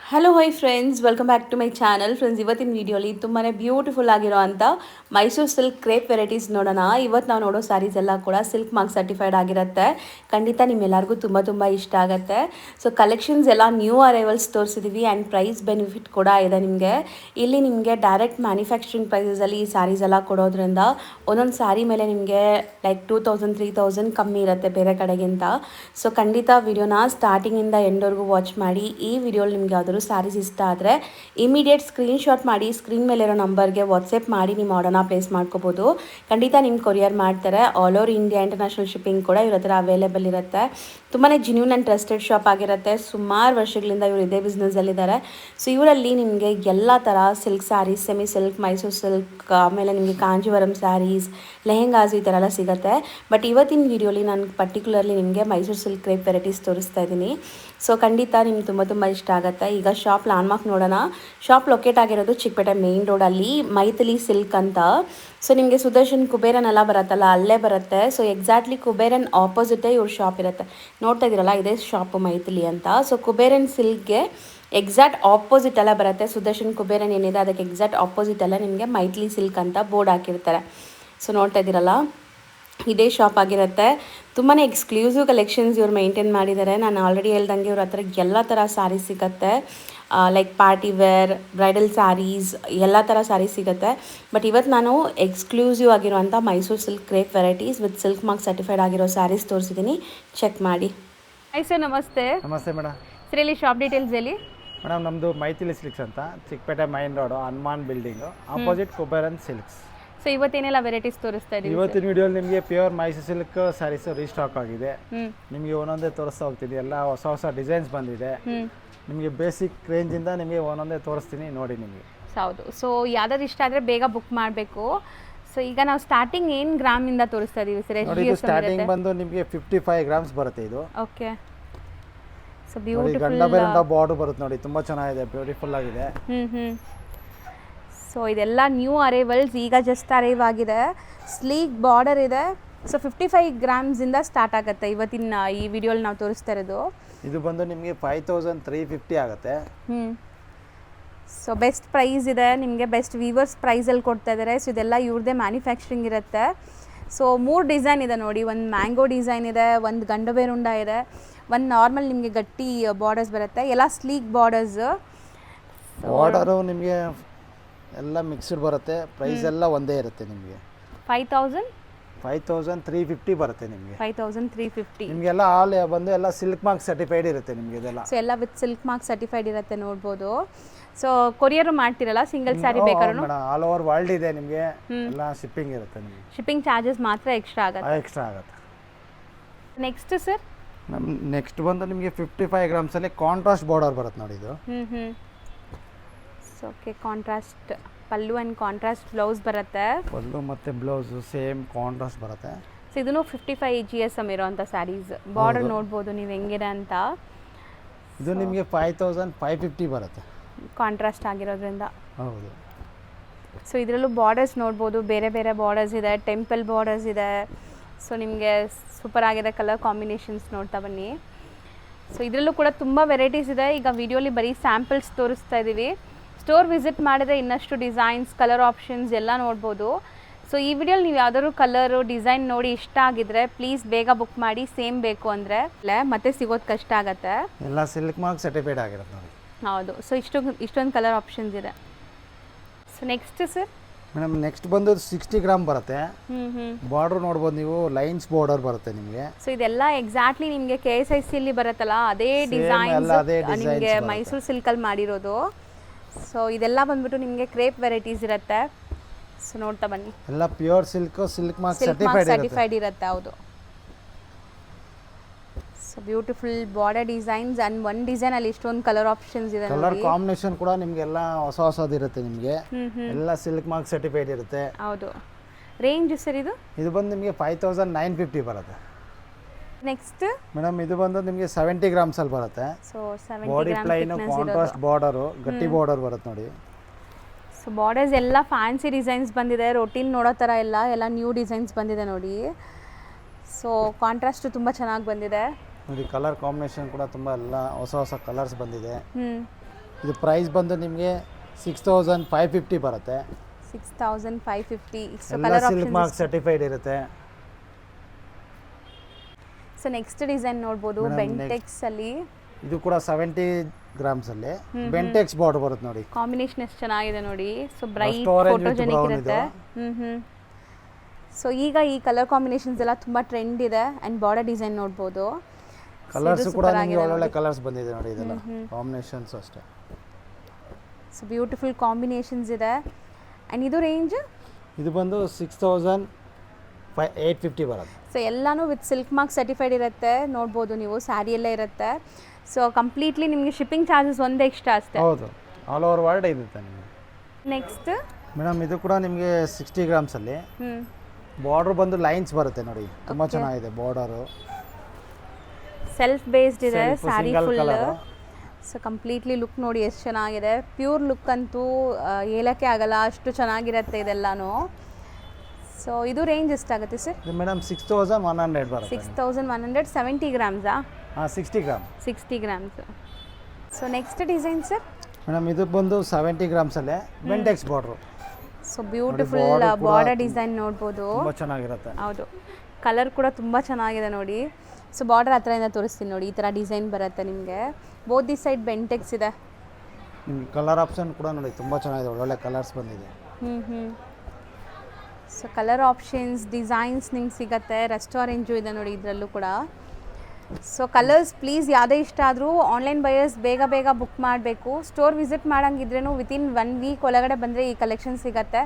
Hello hi friends, welcome back to my channel. Friends, ಇವತ್ತಿನ ವೀಡಿಯೋಲಿ ತುಂಬಾ ಬ್ಯೂಟಿಫುಲ್ ಆಗಿರೋ ಅಂಥ ಮೈಸೂರು ಸಿಲ್ಕ್ ಕ್ರೇಪ್ ವೆರೈಟೀಸ್ ನೋಡೋಣ. ಇವತ್ತು ನಾವು ನೋಡೋ ಸ್ಯಾರೀಸ್ ಎಲ್ಲ ಕೂಡ ಸಿಲ್ಕ್ ಮಾರ್ಕ್ ಸರ್ಟಿಫೈಡ್ ಆಗಿರುತ್ತೆ. ಖಂಡಿತ ನಿಮ್ಮೆಲ್ಲರಿಗೂ ತುಂಬ ಇಷ್ಟ ಆಗುತ್ತೆ. ಸೊ ಕಲೆಕ್ಷನ್ಸ್ ಎಲ್ಲ ನ್ಯೂ ಅರೈವಲ್ಸ್ ತೋರಿಸಿದ್ದೀವಿ ಆ್ಯಂಡ್ ಪ್ರೈಸ್ ಬೆನಿಫಿಟ್ ಕೂಡ ಇದೆ ನಿಮಗೆ. ಇಲ್ಲಿ ನಿಮಗೆ ಡೈರೆಕ್ಟ್ ಮ್ಯಾನುಫ್ಯಾಕ್ಚರಿಂಗ್ ಪ್ರೈಸಸಲ್ಲಿ ಈ ಸ್ಯಾರೀಸ್ ಎಲ್ಲ ಕೊಡೋದ್ರಿಂದ ಒಂದೊಂದು ಸ್ಯಾರಿ ಮೇಲೆ ನಿಮಗೆ ಲೈಕ್ 2000 3000 ಕಮ್ಮಿ ಇರುತ್ತೆ ಬೇರೆ ಕಡೆಗಿಂತ. ಸೊ ಖಂಡಿತ ವಿಡಿಯೋನ ಸ್ಟಾರ್ಟಿಂಗಿಂದ ಎಂಡ್ವರೆಗೂ ವಾಚ್ ಮಾಡಿ. ಈ ವಿಡಿಯೋಲಿ ನಿಮಗೆ ಯಾವ್ದಾದ್ರು ಸ್ಯಾರೀಸ್ ಇಷ್ಟ ಆದರೆ ಇಮಿಡಿಯೇಟ್ ಸ್ಕ್ರೀನ್ಶಾಟ್ ಮಾಡಿ ಸ್ಕ್ರೀನ್ ಮೇಲಿರೋ ನಂಬರ್ಗೆ ವಾಟ್ಸಪ್ ಮಾಡಿ ನಿಮ್ಮ ಆರ್ಡರ್ನ ಪ್ಲೇಸ್ ಮಾಡ್ಕೋಬೋದು. ಖಂಡಿತ ನಿಮ್ಮ ಕೊರಿಯರ್ ಮಾಡ್ತಾರೆ. All over India international shipping ಕೂಡ ಇವ್ರ ಹತ್ರ ಅವೈಲೇಬಲ್ ಇರುತ್ತೆ. ತುಂಬಾ ಜೆನ್ಯೂನ್ ಆ್ಯಂಡ್ ಟ್ರಸ್ಟೆಡ್ ಶಾಪ್ ಆಗಿರುತ್ತೆ. ಸುಮಾರು ವರ್ಷಗಳಿಂದ ಇವರು ಇದೇ ಬಿಸ್ನೆಸ್ಸಲ್ಲಿದ್ದಾರೆ. ಸೊ ಇವರಲ್ಲಿ ನಿಮಗೆ ಎಲ್ಲ ಥರ silk sarees, semi silk, Mysuru silk, ಆಮೇಲೆ ನಿಮಗೆ ಕಾಂಜೀವರಂ ಸ್ಯಾರೀಸ್, ಲೆಹೆಂಗಾಸ್ ಈ ಥರ ಎಲ್ಲ ಸಿಗುತ್ತೆ. ಬಟ್ ಇವತ್ತಿನ ವೀಡಿಯೋಲಿ ನಾನು ಪರ್ಟಿಕ್ಯುಲರ್ಲಿ ನಿಮಗೆ ಮೈಸೂರು ಸಿಲ್ಕ್ ಕ್ರೇಪ್ ವೆರೈಟೀಸ್ ತೋರಿಸ್ತಾ ಇದ್ದೀನಿ. ಸೊ ಖಂಡಿತ ನಿಮ್ಗೆ ತುಂಬ ಇಷ್ಟ ಆಗುತ್ತೆ. ಈಗ ಶಾಪ್ ಲ್ಯಾಂಡ್ಮಾರ್ಕ್ ನೋಡೋಣ. ಶಾಪ್ ಲೊಕೇಟ್ ಆಗಿರೋದು ಚಿಕ್ಕಪೇಟೆ ಮೇನ್ ರೋಡಲ್ಲಿ ಮೈಥಿಲಿ ಸಿಲ್ಕ್ ಅಂತ. ಸೊ ನಿಮಗೆ ಸುದರ್ಶನ್ ಕುಬೇರನ್ ಎಲ್ಲ ಬರುತ್ತಲ್ಲ, ಅಲ್ಲೇ ಬರುತ್ತೆ. ಸೊ ಎಕ್ಸಾಕ್ಟ್ಲಿ ಕುಬೇರನ್ ಆಪೋಸಿಟೇ ಇವ್ರ ಶಾಪ್ ಇರುತ್ತೆ. ನೋಡ್ತಾ ಇದ್ದೀರಲ್ಲ, ಇದೇ ಶಾಪು ಮೈಥಿಲಿ ಅಂತ. ಸೊ ಕುಬೇರನ್ ಸಿಲ್ಕ್ಗೆ ಎಕ್ಸಾಕ್ಟ್ ಆಪೋಸಿಟ್ ಎಲ್ಲ ಬರುತ್ತೆ. ಸುದರ್ಶನ್ ಕುಬೇರನ್ ಏನಿದೆ ಅದಕ್ಕೆ ಎಕ್ಸಾಕ್ಟ್ ಆಪೋಸಿಟ್ ಎಲ್ಲ ನಿಮಗೆ ಮೈಥಿಲಿ ಸಿಲ್ಕ್ ಅಂತ ಬೋರ್ಡ್ ಹಾಕಿರ್ತಾರೆ. ಸೊ ನೋಡ್ತಾ ಇದ್ದೀರಲ್ಲ, ಇದೇ ಶಾಪ್ ಆಗಿರುತ್ತೆ. ತುಂಬಾ ಎಕ್ಸ್ಕ್ಲೂಸಿವ್ ಕಲೆಕ್ಷನ್ಸ್ ಇವ್ರು ಮೇಂಟೈನ್ ಮಾಡಿದ್ದಾರೆ. ನಾನು ಆಲ್ರೆಡಿ ಹೇಳ್ದಂಗೆ ಇವ್ರ ಹತ್ರ ಎಲ್ಲ ಥರ ಸ್ಯಾರೀಸ್ ಸಿಗುತ್ತೆ. Like party wear, bridal sarees, ಎಲ್ಲ ಥರ ಸ್ಯಾರೀಸ್ ಸಿಗುತ್ತೆ. ಬಟ್ ಇವತ್ತು ನಾನು ಎಕ್ಸ್ಕ್ಲೂಸಿವ್ ಆಗಿರುವಂಥ Mysuru silk crepe varieties with silk mark certified ಆಗಿರೋ ಸ್ಯಾರೀಸ್ ತೋರಿಸಿದ್ದೀನಿ. ಚೆಕ್ ಮಾಡಿ. ಹಾಯ್ ಸರ್, ನಮಸ್ತೆ. ನಮಸ್ತೆ ಮೇಡಮ್. ಸರ್, ಇಲ್ಲಿ ಶಾಪ್ ಡೀಟೇಲ್ಸ್ ಹೇಳಿ. ಮೇಡಮ್, ನಮ್ಮದು ಮೈಥಿಲಿ ಸಿಲ್ಕ್ಸ್ ಅಂತ, Chickpete main road, Hanuman building opposite Kuberan silks. So ಇವತ್ತೇನೆಲ್ಲ ವೆರೈಟೀಸ್ ತೋರಿಸ್ತಾ ಇದ್ದೀವಿ? ಇವತ್ತಿನ ವಿಡಿಯೋಲಿ ನಿಮಗೆ pure Mysuru silk sarees restock ಆಗಿದೆ. ನಿಮಗೆ ಒಂದೊಂದೇ ತೋರಿಸ್ತಾ ಹೋಗ್ತೀನಿ. ಎಲ್ಲ ಹೊಸ ಡಿಸೈನ್ಸ್ ಬಂದಿದೆ. ನಿಮಗೆ ಬೇಸಿಕ್ ರೇಂಜಿಂದ ನಿಮಗೆ ಒಂದೊಂದೇ ತೋರಿಸ್ತೀನಿ, ನೋಡಿ ನಿಮಗೆ. ಹೌದು. ಸೊ ಯಾವ್ದಾದ್ರು ಇಷ್ಟ ಆದರೆ ಬೇಗ ಬುಕ್ ಮಾಡಬೇಕು. ಸೊ ಈಗ ನಾವು ಸ್ಟಾರ್ಟಿಂಗ್ ಏನು ಗ್ರಾಮಿಂದ ತೋರಿಸ್ತಾ ಇದ್ದೀವಿ ಸರ್? ನೋಡಿ, ಇದು ಸ್ಟಾರ್ಟಿಂಗ್ ಬಂದು ನಿಮಗೆ 55 ಗ್ರಾಮ್ಸ್ ಬರುತ್ತೆ ಇದು. ಓಕೆ. ಸೊ ನೋಡಿ, ಬ್ಯೂಟಿಫುಲ್ ಗಂಡ ಬೇರೆ ಬಾರ್ಡರ್ ಬರುತ್ತೆ ನೋಡಿ, ತುಂಬ ಚೆನ್ನಾಗಿದೆ, ಬ್ಯೂಟಿಫುಲ್ ಆಗಿದೆ. ಸೊ ಇದೆಲ್ಲ ನ್ಯೂ ಅರೈವಲ್ಸ್, ಈಗ ಜಸ್ಟ್ ಅರೈವ್ ಆಗಿದೆ. ಸ್ಲೀಕ್ ಬಾರ್ಡರ್ ಇದೆ. ಸೊ 55 ಗ್ರಾಮ್ಸಿಂದ ಸ್ಟಾರ್ಟ್ ಆಗುತ್ತೆ ಇವತ್ತಿನ ಈ ವಿಡಿಯೋಲಿ ನಾವು ತೋರಿಸ್ತಾ ಇರೋದು. ಇದು ಬಂದು ನಿಮಗೆ 5350 ಆಗುತ್ತೆ. ಸೊ ಬೆಸ್ಟ್ ಪ್ರೈಸ್ ಇದೆ ನಿಮಗೆ, ಬೆಸ್ಟ್ ವೀವರ್ಸ್ ಪ್ರೈಸಲ್ಲಿ ಕೊಡ್ತಾ ಇದ್ದಾರೆ. ಸೊ ಇದೆಲ್ಲ ಇವ್ರದ್ದೇ ಮ್ಯಾನುಫ್ಯಾಕ್ಚರಿಂಗ್ ಇರುತ್ತೆ. ಸೊ 3 ಡಿಸೈನ್ ಇದೆ ನೋಡಿ. ಒಂದು ಮ್ಯಾಂಗೋ ಡಿಸೈನ್ ಇದೆ, ಒಂದು ಗಂಡಬೇರುಂಡ ಇದೆ, ಒಂದು ನಾರ್ಮಲ್ ನಿಮಗೆ ಗಟ್ಟಿ ಬಾರ್ಡರ್ಸ್ ಬರುತ್ತೆ. ಎಲ್ಲ ಸ್ಲೀಕ್ ಬಾರ್ಡರು ನಿಮಗೆ ಎಲ್ಲ ಮಿಕ್ಸ್ಡ್ ಬರುತ್ತೆ. ಪ್ರೈಸ್ ಎಲ್ಲ ಒಂದೇ ಇರುತ್ತೆ ನಿಮಗೆ. 5350 ಬರುತ್ತೆ ನಿಮಗೆ. 5350 ನಿಮಗೆಲ್ಲ ಆಲ್ ಬಂದು ಎಲ್ಲ ಸಿಲ್ಕ್ ಮಾರ್ಕ್ ಸರ್ಟಿಫೈಡ್ ಇರುತ್ತೆ ನಿಮಗೆ ಇದೆಲ್ಲ. ಸೊ ಎಲ್ಲ ವಿತ್ ಸಿಲ್ಕ್ ಮಾರ್ಕ್ ಸರ್ಟಿಫೈಡ್ ಇರುತ್ತೆ, ನೋಡ್ಬೋದು. ಸೊ ಕೊರಿಯರ್ ಮಾಡ್ತಿರಲ್ಲ, ಸಿಂಗಲ್ ಸ್ಯಾರಿ ಬೇಕಾದ್ರೂ? ಆಲ್ ಓವರ್ ವರ್ಲ್ಡ್ ಇದೆ ನಿಮಗೆ, ಎಲ್ಲ ಶಿಪ್ಪಿಂಗ್ ಇರುತ್ತೆ ನಿಮಗೆ. ಶಿಪ್ಪಿಂಗ್ ಚಾರ್ಜಸ್ ಮಾತ್ರ ಎಕ್ಸ್ಟ್ರಾ ಆಗುತ್ತೆ. ಎಕ್ಸ್ಟ್ರಾ ಆಗುತ್ತೆ. ನೆಕ್ಸ್ಟ್ ಸರ್, ನೆಕ್ಸ್ಟ್ ಬಂದು ನಿಮಗೆ 55 ಗ್ರಾಮ್ಸಲ್ಲಿ ಕಾಂಟ್ರಾಸ್ಟ್ ಬಾರ್ಡರ್ ಬರುತ್ತೆ ನೋಡಿ ಇದು. So okay, contrast pallu and contrast blouse ಬರುತ್ತೆ. ಪಲ್ಲು ಮತ್ತು ಬ್ಲೌಸು ಸೇಮ್ ಕಾಂಟ್ರಾಸ್ಟ್ ಬರುತ್ತೆ. ಸೊ ಇದನ್ನು 55 GSM ಇರೋಂಥ ಸ್ಯಾರೀಸ್. ಬಾರ್ಡರ್ ನೋಡ್ಬೋದು ನೀವು ಹೆಂಗಿದೆ ಅಂತ. ಇದು ನಿಮಗೆ 5550 ಬರುತ್ತೆ, ಕಾಂಟ್ರಾಸ್ಟ್ ಆಗಿರೋದ್ರಿಂದ. ಹೌದು. ಸೊ ಇದರಲ್ಲೂ ಬಾರ್ಡರ್ಸ್ ನೋಡ್ಬೋದು, ಬೇರೆ ಬೇರೆ ಬಾರ್ಡರ್ಸ್ ಇದೆ, ಟೆಂಪಲ್ ಬಾರ್ಡರ್ಸ್ ಇದೆ. ಸೊ ನಿಮಗೆ ಸೂಪರ್ ಆಗಿದೆ ಕಲರ್ ಕಾಂಬಿನೇಷನ್ಸ್, ನೋಡ್ತಾ ಬನ್ನಿ. ಸೊ ಇದರಲ್ಲೂ ಕೂಡ ತುಂಬ ವೆರೈಟೀಸ್ ಇದೆ. ಈಗ ವಿಡಿಯೋಲಿ ಬರೀ ಸ್ಯಾಂಪಲ್ಸ್ ತೋರಿಸ್ತಾ ಇದ್ದೀವಿ. ಸ್ಟೋರ್ ವಿಸಿಟ್ ಮಾಡಿದ್ರೆ ಇನ್ನಷ್ಟು ಡಿಸೈನ್ಸ್, ಕಲರ್ ಆಪ್ಷನ್ಸ್ ಎಲ್ಲ ನೋಡ್ಬೋದು. ಸೊ ಈ ವಿಡಿಯೋಲಿ ನೀವು ಯಾವ್ದಾದ್ರು ಕಲರು ಡಿಸೈನ್ ನೋಡಿ ಇಷ್ಟ ಆಗಿದ್ರೆ ಪ್ಲೀಸ್ ಬೇಗ ಬುಕ್ ಮಾಡಿ. ಸೇಮ್ ಬೇಕು ಅಂದರೆ ಮತ್ತೆ ಸಿಗೋದು ಕಷ್ಟ ಆಗುತ್ತೆ. ಎಲ್ಲ ಸಿಲ್ಕ್ ಮಾರ್ಕ್ ಸರ್ಟಿಫೈಡ್ ಆಗಿರುತ್ತೆ ನೋಡಿ. ಹೌದು. ಸೊ ಇಷ್ಟೊಂದು ಕಲರ್ ಆಪ್ಷನ್ಸ್ ಇದೆ. So next sir? Madam, next ಬಂದು 60 ಗ್ರಾಮ್ ಬರುತ್ತೆ. ಬಾರ್ಡರ್ ನೋಡ್ಬೋದು ನೀವು, ಲೈನ್ಸ್ ಬಾರ್ಡರ್ ಬರುತ್ತೆ ನಿಮಗೆ. ಸೊ ಇದೆಲ್ಲ ಎಕ್ಸಾಕ್ಟ್ಲಿ ನಿಮಗೆ KSICಯಲ್ಲಿ ಬರುತ್ತಲ್ಲ ಅದೇ ಡಿಸೈನ್ಸ್ ನಿಮಗೆ ಮೈಸೂರು ಸಿಲ್ಕಲ್ಲಿ ಮಾಡಿರೋದು. ಸೊ ಇದೆಲ್ಲ ಬಂದ್ಬಿಟ್ಟು ನಿಮಗೆ ಕ್ರೇಪ್ ವೆರೈಟೀಸ್ ಇರುತ್ತೆ. ಸೊ ನೋಡ್ತಾ ಬನ್ನಿ, ಎಲ್ಲ ಪ್ಯೂರ್ ಸಿಲ್ಕ್ ಮಾರ್ಕ್ ಸರ್ಟಿಫೈಡ್ ಇರುತ್ತೆ. ಹೌದು. So beautiful border designs and ಒಂದು ಡಿಸೈನಲ್ಲಿ ಇಷ್ಟೊಂದು ಕಲರ್ ಆಪ್ಷನ್ಸ್ ಇದೆ. ಕಲರ್ ಕಾಂಬಿನೇಷನ್ ಕೂಡ ನಿಮಗೆಲ್ಲ ಹೊಸದು ಇರುತ್ತೆ ನಿಮಗೆ. ಎಲ್ಲ ಸಿಲ್ಕ್ ಮಾರ್ಕ್ ಸರ್ಟಿಫೈಡ್ ಇರುತ್ತೆ. ಹೌದು. ರೇಂಜ್ ಸರ್ ಇದು ಬಂದು ನಿಮಗೆ 5950 ಬರುತ್ತೆ. ನೆಕ್ಸ್ಟ್ ಮೇಡಮ್, ಇದು ಬಂದು ನಿಮಗೆ 70 ಗ್ರಾಮ್ಸಲ್ಲಿ ಬರುತ್ತೆ. So 70 body plain, contrast border, ಗಟ್ಟಿ ಬಾರ್ಡರ್ ಬರುತ್ತೆ ನೋಡಿ. ಸೊ ಬಾರ್ಡರ್ಸ್ ಎಲ್ಲ ಫ್ಯಾನ್ಸಿ ಡಿಸೈನ್ಸ್ ಬಂದಿದೆ, ರೊಟೀನ್ ನೋಡೋ ಥರ ಎಲ್ಲ ನ್ಯೂ ಡಿಸೈನ್ಸ್ ಬಂದಿದೆ ನೋಡಿ. ಸೊ ಕಾಂಟ್ರಾಸ್ಟ್ ತುಂಬ ಚೆನ್ನಾಗಿ ಬಂದಿದೆ ನೋಡಿ. ಕಲರ್ ಕಾಂಬಿನೇಷನ್ ಕೂಡ ತುಂಬ ಎಲ್ಲ ಹೊಸ ಕಲರ್ಸ್ ಬಂದಿದೆ. ಇದು ಪ್ರೈಸ್ ಬಂದು ನಿಮಗೆ 6550 ಬರುತ್ತೆ. 6550. ಸೊ ಎಲ್ಲ ಕಲರ್ ಸಿಲ್ಕ್ ಮಾರ್ಕ್ ಸರ್ಟಿಫೈಡ್ ಇರುತ್ತೆ. ಸೊ ನೆಕ್ಸ್ಟ್ ಡಿಸೈನ್ ನೋಡ್ಬೋದು ಬೆಂಟೆಕ್ಸ್ ಅಲ್ಲಿ. ಇದು ಕೂಡ 70 ಗ್ರಾಮ್ಸ್ ಅಲ್ಲಿ ಬೆಂಟೆಕ್ಸ್ ಬಾರ್ಡರ್ ಬರುತ್ತೆ ನೋಡಿ. ಕಾಂಬಿನೇಷನ್ ಎಷ್ಟು ಚೆನ್ನಾಗಿದೆ ನೋಡಿ. So bright orange with photogenic brown ಇರುತ್ತೆ. ಸೊ ಈಗ ಈ ಕಲರ್ ಕಾಂಬಿನೇಷನ್ಸ್ ಎಲ್ಲ ತುಂಬ ಟ್ರೆಂಡ್ ಇದೆ. ಆ್ಯಂಡ್ ಬಾರ್ಡರ್ ಡಿಸೈನ್ ನೋಡ್ಬೋದು. ಕಲರ್ಸ್ ಕೂಡ ನಿಮಗೆ ಒಳ್ಳೊಳ್ಳೆ ಕಲರ್ಸ್ ಬಂದಿದೆ ನೋಡಿ. ಇದೆಲ್ಲ ಕಾಂಬಿನೇಷನ್ಸ್ ಅಷ್ಟೇ. ಸೊ ಬ್ಯೂಟಿಫುಲ್ ಕಾಂಬಿನೇಷನ್ಸ್ ಇದೆ. ಆ್ಯಂಡ್ ಇದು ರೇಂಜ್ ಇದು ಬಂದು 6850 ಬರುತ್ತೆ. ಸೊ ಎಲ್ಲನೂ ವಿತ್ ಸಿಲ್ಕ್ ಮಾರ್ಕ್ ಸರ್ಟಿಫೈಡ್ ಇರುತ್ತೆ. ನೋಡ್ಬೋದು ನೀವು ಸ್ಯಾರಿ ಎಲ್ಲ ಇರುತ್ತೆ. ಸೊ ಕಂಪ್ಲೀಟ್ಲಿ ನಿಮಗೆ ಶಿಪ್ಪಿಂಗ್ ಚಾರ್ಜಸ್ ಒಂದೇ ಎಕ್ಸ್ಟ್ರಾ ಅಷ್ಟೇ. ಹೌದು, ಆಲ್ ಓವರ್ ವರ್ಲ್ಡ್ ಇರುತ್ತೆ ನಿಮಗೆ. ನೆಕ್ಸ್ಟ್ ಮೇಡಮ್ ಇದು ಕೂಡ ನಿಮಗೆ 60 ಗ್ರಾಮ್ಸಲ್ಲಿ ಬಾರ್ಡರ್ ಬಂದು ಲೈನ್ಸ್ ಬರುತ್ತೆ ನೋಡಿ. ತುಂಬ ಚೆನ್ನಾಗಿದೆ ಬಾರ್ಡರು. ಸೆಲ್ಫ್ ಬೇಸ್ಡ್ ಇದೆ Self, sari single full. colour. So completely look ನೋಡಿ ಎಷ್ಟು ಚೆನ್ನಾಗಿದೆ. ಪ್ಯೂರ್ ಲುಕ್ ಅಂತೂ ಹೇಳೋಕ್ಕೆ ಆಗಲ್ಲ, ಅಷ್ಟು ಚೆನ್ನಾಗಿರುತ್ತೆ ಇದೆಲ್ಲನೂ. ಸೊ ಇದು ರೇಂಜ್ ಎಷ್ಟಾಗುತ್ತೆ ಸರ್? ಇದು ಮೇಡಮ್ 6100 ಬರುತ್ತೆ. 6100. 70 ಗ್ರಾಮ್ಸಾ? ಹಾಂ, 60 gram. 60 grams. So next design sir? Madam ಇದು ಬಂದು 70 ಗ್ರಾಮ್ಸಲ್ಲೇ Bentex border. So beautiful border ಕೂಡ ಬಾರ್ಡರ್ ಡಿಸೈನ್ ನೋಡ್ಬೋದು. ತುಂಬ ಚೆನ್ನಾಗಿರುತ್ತೆ. ಹೌದು, ಕಲರ್ ಕೂಡ ತುಂಬ ಚೆನ್ನಾಗಿದೆ ನೋಡಿ. ಸೊ ಬಾರ್ಡರ್ ಹತ್ರದಿಂದ ತೋರಿಸ್ತೀನಿ ನೋಡಿ. ಈ ಥರ ಡಿಸೈನ್ ಬರುತ್ತೆ ನಿಮಗೆ. ಬೋತ್ ದಿ ಸೈಡ್ ಬೆಂಟೆಕ್ಸ್ ಇದೆ. ನಿಮ್ಗೆ ಕಲರ್ ಆಪ್ಷನ್ ಕೂಡ ನೋಡಿ ತುಂಬ ಚೆನ್ನಾಗಿದೆ. ಒಳ್ಳೊಳ್ಳೆ ಕಲರ್ಸ್ ಬಂದಿದೆ. ಸೊ ಕಲರ್ ಆಪ್ಷನ್ಸ್ ಡಿಸೈನ್ಸ್ ನಿಮ್ಗೆ ಸಿಗುತ್ತೆ. ರೆಸ್ಟೋರೆಂಟು ಇದೆ ನೋಡಿ ಇದರಲ್ಲೂ ಕೂಡ. ಸೊ ಕಲರ್ಸ್ ಪ್ಲೀಸ್ ಯಾವುದೇ ಇಷ್ಟ ಆದರೂ ಆನ್ಲೈನ್ ಬಯರ್ಸ್ ಬೇಗ ಬೇಗ ಬುಕ್ ಮಾಡಬೇಕು. ಸ್ಟೋರ್ ವಿಸಿಟ್ ಮಾಡೋಂಗಿದ್ರೂ ವಿತಿನ್ 1 ವೀಕ್ ಒಳಗಡೆ ಬಂದರೆ ಈ ಕಲೆಕ್ಷನ್ ಸಿಗುತ್ತೆ.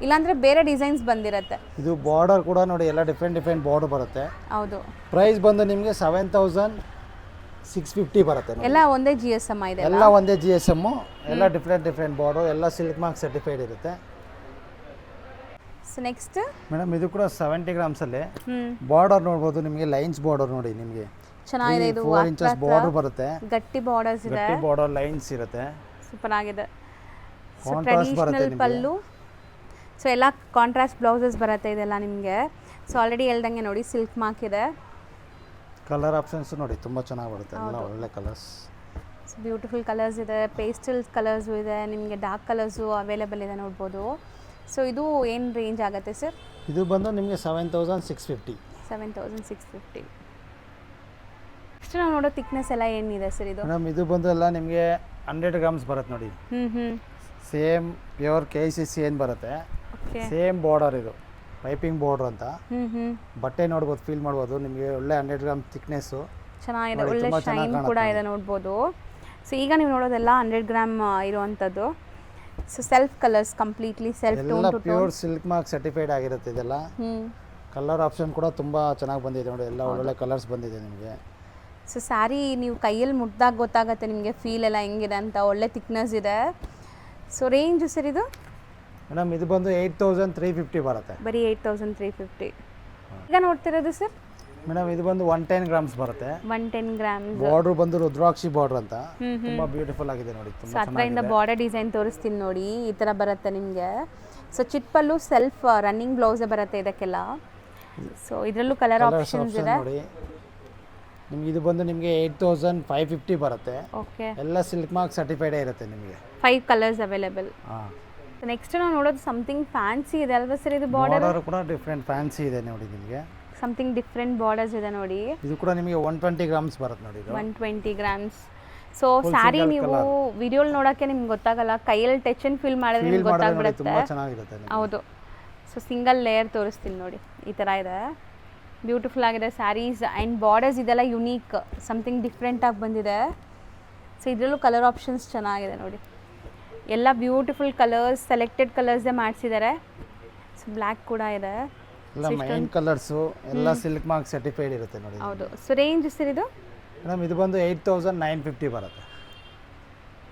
ಇಲ್ಲಾಂದರೆ ಬೇರೆ ಡಿಸೈನ್ಸ್ ಬಂದಿರುತ್ತೆ. ಇದು ಬಾರ್ಡರ್ ಕೂಡ ನೋಡಿ ಎಲ್ಲ ಡಿಫ್ರೆಂಟ್ ಬಾರ್ಡರ್ ಬರುತ್ತೆ. ಹೌದು. ಪ್ರೈಸ್ ಬಂದು ನಿಮಗೆ 7650 ಬರುತ್ತೆ ನೋಡಿ. ಎಲ್ಲ ಒಂದೇ GSM ಇದೆ. ಎಲ್ಲ ಒಂದೇ GSM, ಎಲ್ಲ ಡಿಫ್ರೆಂಟ್ ಬಾರ್ಡರ್, ಎಲ್ಲ ಸಿಲ್ಕ್ ಮಾರ್ಕ್ ಸರ್ಟಿಫೈಡ್ ಇರುತ್ತೆ. ಸೊ ನೆಕ್ಸ್ಟ್ ಮೇಡಮ್ ಇದು ಕೂಡ 70 ಗ್ರಾಮ್ಸಲ್ಲಿ ಬಾರ್ಡರ್ ನೋಡ್ಬೋದು. ನಿಮಗೆ ಲೈನ್ಸ್ ಬಾರ್ಡರ್ ನೋಡಿ. ನಿಮಗೆ ಚೆನ್ನಾಗಿದೆ. ಇದು 4 ಇಂಚಸ್ ಬಾರ್ಡರ್ ಬರುತ್ತೆ. ಗಟ್ಟಿ ಬಾರ್ಡರ್ಸ್ ಇದೆ. ಗಟ್ಟಿ ಬಾರ್ಡರ್ ಲೈನ್ಸ್ ಇರುತ್ತೆ. ಸೂಪರ್ ಆಗಿದೆ. ಸೊ ಕಾಂಟ್ರಾಸ್ಟ್ ಬರುತ್ತೆ ಟ್ರೆಡಿಷನಲ್ ಪಲ್ಲು. ಸೊ ಎಲ್ಲ ಕಾಂಟ್ರಾಸ್ಟ್ ಬ್ಲೌಸಸ್ ಬರುತ್ತೆ ಇದೆಲ್ಲ ನಿಮಗೆ. ಸೊ ಆಲ್ರೆಡಿ ಹೇಳ್ದಂಗೆ ನೋಡಿ ಸಿಲ್ಕ್ ಮಾರ್ಕ್ ಇದೆ. ಕಲರ್ ಆಪ್ಷನ್ಸ್ ನೋಡಿ ತುಂಬ ಚೆನ್ನಾಗಿ ಬರುತ್ತೆ. ಎಲ್ಲ ಒಳ್ಳೆ ಕಲರ್ಸ್. ಸೊ ಬ್ಯೂಟಿಫುಲ್ ಕಲರ್ಸ್ ಇದೆ. ಪೇಸ್ಟಲ್ ಕಲರ್ಸು ಇದೆ. ನಿಮಗೆ ಡಾರ್ಕ್ ಕಲರ್ಸು ಅವೈಲೇಬಲ್ ಇದೆ ನೋಡ್ಬೋದು. ಸೊ ಇದು ಏನು ರೇಂಜ್ ಆಗುತ್ತೆ ಸರ್? ಇದು ಬಂದು ನಿಮಗೆ 7650. 7650. ನೆಕ್ಸ್ಟ್ ನಾವು ನೋಡೋ ಥಿಕ್ನೆಸ್ ಎಲ್ಲ ಏನಿದೆ ಸರ್ ಇದು? ಮೇಡಮ್ ಇದು ಬಂದು ಎಲ್ಲ ನಿಮಗೆ 100 ಗ್ರಾಮ್ಸ್ ಬರುತ್ತೆ ನೋಡಿ. ಸೇಮ್ ಪ್ಯೂರ್ KCC ಏನು ಬರುತ್ತೆ ಸೇಮ್ ಬಾರ್ಡರ್. ಇದು ಪೈಪಿಂಗ್ ಬಾರ್ಡರ್ ಅಂತ. ಬಟ್ಟೆ ನೋಡ್ಬೋದು, ಫೀಲ್ ಮಾಡ್ಬೋದು. ನಿಮಗೆ ಒಳ್ಳೆ 100 ಗ್ರಾಮ್ ಥಿಕ್ನೆಸ್ಸು ಚೆನ್ನಾಗಿದೆ. ಒಳ್ಳೆ ಶೈನ್ ಕೂಡ ಇದೆ ನೋಡ್ಬೋದು. ಸೊ ಈಗ ನೀವು ನೋಡೋದೆಲ್ಲ 100 ಗ್ರಾಮ್ ಇರುವಂಥದ್ದು. So self colours completely self tone ಎಲ್ಲ too pure silk mark certified ಆಗಿರುತ್ತೆ ಇದೆಲ್ಲ. ಕಲರ್ ಆಪ್ಷನ್ ಕೂಡ ತುಂಬ ಚೆನ್ನಾಗಿ ಬಂದಿದೆ ನೋಡಿ. ಎಲ್ಲ ಒಳ್ಳೆ ಕಲರ್ಸ್ ಬಂದಿದೆ ನಿಮಗೆ. ಸೊ ಸ್ಯಾರಿ ನೀವು ಕೈಯಲ್ಲಿ ಮುಟ್ದಾಗ ಗೊತ್ತಾಗುತ್ತೆ ನಿಮಗೆ ಫೀಲ್ ಎಲ್ಲ ಹೆಂಗಿದೆ ಅಂತ. ಒಳ್ಳೆ ಥಿಕ್ನೆಸ್ ಇದೆ. ಸೊ ರೇಂಜು ಸರ್ ಇದು? ಮೇಡಮ್ ಇದು ಬಂದು 8350 ಬರುತ್ತೆ. ಬರೀ 8350. ಈಗ ನೋಡ್ತಿರೋದು ಸರ್? ಮೇಡಮ್ ಇದು ಬಂದು 110 ಗ್ರಾಮ್ಸ್ ಬರುತ್ತೆ. 110 ಗ್ರಾಮ್ಸ್. ಬಾರ್ಡರ್ ಬಂದು ರುದ್ರಾಕ್ಷಿ ಬಾರ್ಡರ್ ಅಂತ. ತುಂಬಾ ಬ್ಯೂಟಿಫುಲ್ ಆಗಿದೆ ನೋಡಿ. ತುಂಬಾ ಹತ್ರದಿಂದ ಬಾರ್ಡರ್ ಡಿಸೈನ್ ತೋರಿಸ್ತೀನಿ ನೋಡಿ. ಈ ಥರ ಬರುತ್ತೆ ನಿಮಗೆ. ಸೊ ಚಿಟ್ಪಲ್ಲು ಸೆಲ್ಫ್ ರನ್ನಿಂಗ್ ಬ್ಲೌಸೇ ಬರುತ್ತೆ ಇದಕ್ಕೆಲ್ಲ. ಸೊ ಇದರಲ್ಲೂ ಕಲರ್ ಆಪ್ಷನ್ಸ್ ಇದೆ ನೋಡಿ. ನಿಮ್ಗೆ ಇದು ಬಂದು ನಿಮಗೆ 8550 ಬರುತ್ತೆ. ಓಕೆ. ಎಲ್ಲ ಸಿಲ್ಕ್ ಮಾರ್ಕ್ ಸರ್ಟಿಫೈಡೇ ಇರುತ್ತೆ ನಿಮಗೆ. 5 ಕಲರ್ಸ್ ಅವೈಲೇಬಲ್. ಹಾಂ. ನೆಕ್ಸ್ಟ್ ನಾವು ನೋಡೋದು ಸಮಥಿಂಗ್ ಫ್ಯಾನ್ಸಿ ಇದೆ ಅಲ್ವಾ ಸರ್? ಇದು ಬಾರ್ಡರ್ ಕೂಡ ಡಿಫ್ರೆಂಟ್ ಫ್ಯಾನ್ಸಿ ಇದೆ ನೋಡಿ ನಿಮಗೆ. ಸಮಥಿಂಗ್ ಡಿಫ್ರೆಂಟ್ ಬಾರ್ಡರ್ಸ್ ಇದೆ ನೋಡಿ. ಇದು ಕೂಡ ನಿಮಗೆ 120 ಗ್ರಾಮ್ಸ್ ಬರುತ್ತೆ ನೋಡಿ. 120 ಗ್ರಾಮ್ಸ್. ಸೊ ಸ್ಯಾರಿ ನೀವು ವಿಡಿಯೋಲಿ ನೋಡೋಕ್ಕೆ ನಿಮ್ಗೆ ಗೊತ್ತಾಗಲ್ಲ, ಕೈಯಲ್ಲಿ ಟಚ್ ಆ್ಯಂಡ್ ಫೀಲ್ ಮಾಡಿದ್ರೆ ನಿಮ್ಗೆ ಗೊತ್ತಾಗ್ಬಿಡುತ್ತೆ. ತುಂಬ ಚೆನ್ನಾಗಿರುತ್ತೆ. ಹೌದು. ಸೊ ಸಿಂಗಲ್ ಲೇಯರ್ ತೋರಿಸ್ತೀನಿ ನೋಡಿ. ಈ ಥರ ಇದೆ. ಬ್ಯೂಟಿಫುಲ್ ಆಗಿದೆ ಸ್ಯಾರೀಸ್. ಆ್ಯಂಡ್ ಬಾರ್ಡರ್ಸ್ ಇದೆಲ್ಲ ಯುನೀಕ್, ಸಮಥಿಂಗ್ ಡಿಫ್ರೆಂಟಾಗಿ ಬಂದಿದೆ. ಸೊ ಇದರಲ್ಲೂ ಕಲರ್ ಆಪ್ಷನ್ಸ್ ಚೆನ್ನಾಗಿದೆ ನೋಡಿ. ಎಲ್ಲ ಬ್ಯೂಟಿಫುಲ್ ಕಲರ್ಸ್, ಸೆಲೆಕ್ಟೆಡ್ ಕಲರ್ಸೇ ಮಾಡಿಸಿದ್ದಾರೆ. ಸೊ ಬ್ಲ್ಯಾಕ್ ಕೂಡ ಇದೆ. ಎಲ್ಲ ಮೈನ್ ಕಲರ್ಸು, ಎಲ್ಲ ಸಿಲ್ಕ್ ಮಾರ್ಕ್ ಸರ್ಟಿಫೈಡ್ ಇರುತ್ತೆ ನೋಡಿ. ಹೌದು. ಸೊ ರೇಂಜ್ ಸರ್ ಇದು? ಮೇಡಮ್ ಇದು ಬಂದು 8950 ಬರುತ್ತೆ.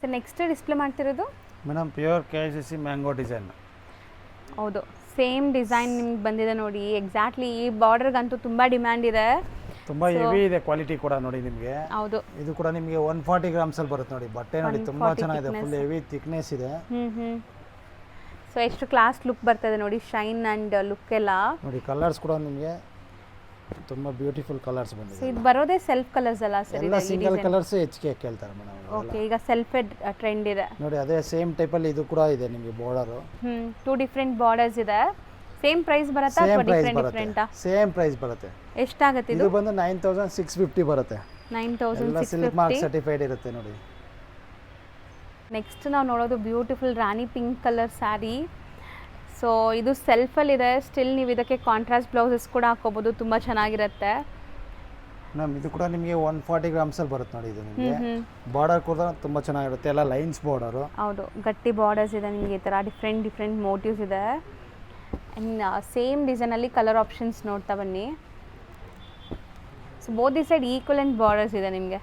ಸರ್ ನೆಕ್ಸ್ಟ್ ಡಿಸ್ಪ್ಲೇ ಮಾಡ್ತಿರೋದು? Madam pure KCC mango design. ಹೌದು, ಸೇಮ್ ಡಿಸೈನ್ ನಿಮ್ಗೆ ಬಂದಿದೆ ನೋಡಿ. ಎಕ್ಸಾಕ್ಟ್ಲಿ ಈ ಬಾರ್ಡರ್ಗಂತೂ ತುಂಬ ಡಿಮ್ಯಾಂಡ್ ಇದೆ. ತುಂಬ ಹೆವಿ ಇದೆ ಕ್ವಾಲಿಟಿ ಕೂಡ ನೋಡಿ ನಿಮಗೆ. ಹೌದು. ಇದು ಕೂಡ ನಿಮಗೆ 140 ಗ್ರಾಮ್ಸಲ್ಲಿ ಬರುತ್ತೆ ನೋಡಿ. ಬಟ್ಟೆ ನೋಡಿ ತುಂಬ ಚೆನ್ನಾಗಿದೆ. ಫುಲ್ ಹೆವಿ ಥಿಕ್ನೆಸ್ ಇದೆ. ಸೊ ಎಷ್ಟು ಕ್ಲಾಸ್ ಲುಕ್ ಬರ್ತದೆ ನೋಡಿ. ಶೈನ್ ಆ್ಯಂಡ್ ಲುಕ್ ಎಲ್ಲ ನೋಡಿ. ಕಲರ್ಸ್ ಕೂಡ ನಿಮಗೆ ತುಂಬ ಬ್ಯೂಟಿಫುಲ್ ಕಲರ್ಸ್ ಸೊ ಬಂದಿದೆ ಇದು ಬರೋದೇ ಸೆಲ್ಫ್ ಕಲರ್ಸ್ ಅಲ್ಲ ಸರ್ ಎಲ್ಲ ಸಿಂಗಲ್ ಕಲರ್ಸ್ ಹೆಚ್ಚಿಗೆ ಕೇಳ್ತಾರೆ ಮೇಡಮ್. ಓಕೆ, ಈಗ ಸೆಲ್ಫ್ ಟ್ರೆಂಡ್ ಇದೆ ನೋಡಿ ಅದೇ ಸೇಮ್ ಟೈಪಲ್ಲಿ ಇದು ಕೂಡ ಇದೆ ನಿಮಗೆ ಬಾರ್ಡರು. 2 ಡಿಫ್ರೆಂಟ್ ಬಾರ್ಡರ್ಸ್ ಇದೆ. ಸೇಮ್ ಪ್ರೈಸ್ ಬರುತ್ತಾ ಸೇಮ್ ಅಥವಾ ಪ್ರೈಸ್ ಡಿಫ್ರೆಂಟ್ ಬರುತ್ತೆ, ಡಿಫ್ರೆಂಟಾ? ಸೇಮ್ ಪ್ರೈಸ್ ಬರುತ್ತೆ. ಎಷ್ಟಾಗುತ್ತೆ ಇದು ಇದು? ಬಂದು 9650 ಬರುತ್ತೆ. ಎಲ್ಲ ಸಿಲ್ಕ್ ಮಾರ್ಕ್ 9650. ಸರ್ಟಿಫೈಡ್ ಇರುತ್ತೆ ನೋಡಿ. ನೆಕ್ಸ್ಟ್ ನಾವು ನೋಡೋದು ಬ್ಯೂಟಿಫುಲ್ ರಾಣಿ ಪಿಂಕ್ ಕಲರ್ ಸ್ಯಾರಿ. ಸೊ ಇದು ಸೆಲ್ಫಲ್ಲಿದೆ. ಸ್ಟಿಲ್ ನೀವು ಇದಕ್ಕೆ ಕಾಂಟ್ರಾಸ್ಟ್ ಬ್ಲೌಸಸ್ ಕೂಡ ಹಾಕೋಬೋದು, ತುಂಬ ಚೆನ್ನಾಗಿರುತ್ತೆ. ಮೇಡಮ್ ಇದು ಕೂಡ ನಿಮಗೆ 140 ಗ್ರಾಮ್ಸಲ್ಲಿ ಬರುತ್ತೆ ನೋಡಿ. ಇದು ನಿಮಗೆ ಬಾರ್ಡರ್ ಕೂಡ ತುಂಬ ಚೆನ್ನಾಗಿರುತ್ತೆ, ಎಲ್ಲ ಲೈನ್ಸ್ ಬಾರ್ಡರು. ಹೌದು, ಗಟ್ಟಿ ಬಾರ್ಡರ್ಸ್ ಇದೆ ನಿಮಗೆ. ಈ ಥರ ಡಿಫ್ರೆಂಟ್ ಮೋಟಿವ್ಸ್ ಇದೆ. ಆ್ಯಂಡ್ ಸೇಮ್ ಡಿಸೈನಲ್ಲಿ ಕಲರ್ ಆಪ್ಷನ್ಸ್ ನೋಡ್ತಾ ಬನ್ನಿ. So both the side equivalent borders ಇದೆ ನಿಮಗೆ.